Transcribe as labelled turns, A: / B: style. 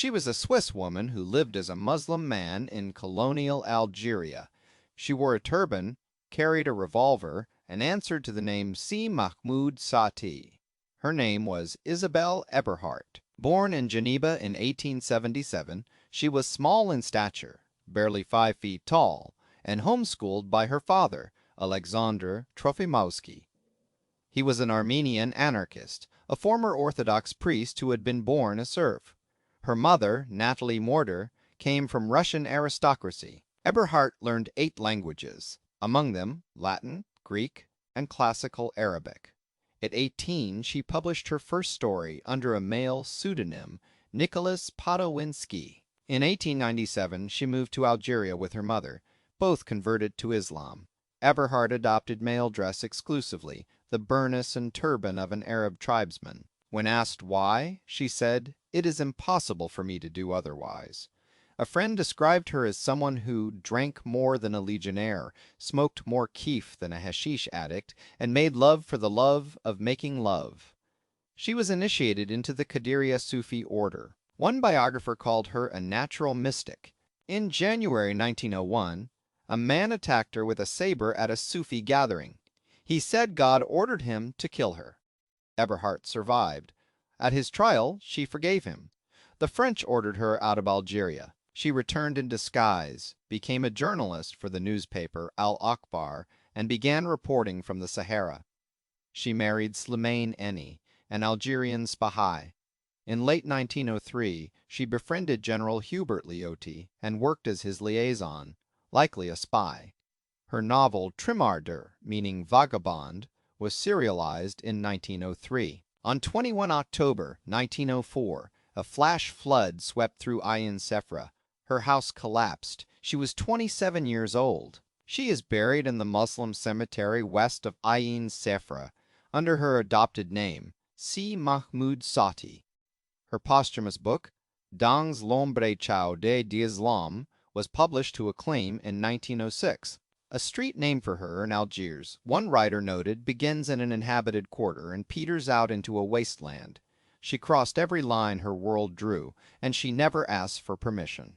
A: She was a Swiss woman who lived as a Muslim man in colonial Algeria. She wore a turban, carried a revolver, and answered to the name Si Mahmoud Saadi. Her name was Isabelle Eberhardt. Born in Geneva in 1877, she was small in stature, barely 5 feet tall, and homeschooled by her father, Alexander Trofimowski. He was an Armenian anarchist, a former Orthodox priest who had been born a serf. Her mother, Natalie Morter, came from Russian aristocracy. Eberhardt learned 8 languages, among them Latin, Greek, and classical Arabic. At 18, she published her first story under a male pseudonym, Nicholas Podowinski. In 1897, she moved to Algeria with her mother. Both converted to Islam. Eberhardt adopted male dress exclusively, the burnous and turban of an Arab tribesman. When asked why, she said, "It is impossible for me to do otherwise." A friend described her as someone who drank more than a legionnaire, smoked more keef than a hashish addict, and made love for the love of making love. She was initiated into the Qadiriya Sufi order. One biographer called her a natural mystic. In January 1901, a man attacked her with a sabre at a Sufi gathering. He said God ordered him to kill her. Eberhardt survived. At his trial, she forgave him. The French ordered her out of Algeria. She returned in disguise, became a journalist for the newspaper Al Akhbar, and began reporting from the Sahara. She married Slimane Eni, an Algerian Spahi. In late 1903, she befriended General Hubert Lyautey and worked as his liaison, likely a spy. Her novel Trimarder, meaning vagabond, was serialized in 1903. On 21 October 1904, a flash flood swept through Ain Sefra. Her house collapsed. She was 27 years old. She is buried in the Muslim cemetery west of Ain Sefra, under her adopted name, Si Mahmoud Saadi. Her posthumous book, Dans l'ombre chaude d'Islam, was published to acclaim in 1906. A street named for her in Algiers, one writer noted, begins in an inhabited quarter and peters out into a wasteland. She crossed every line her world drew, and she never asked for permission.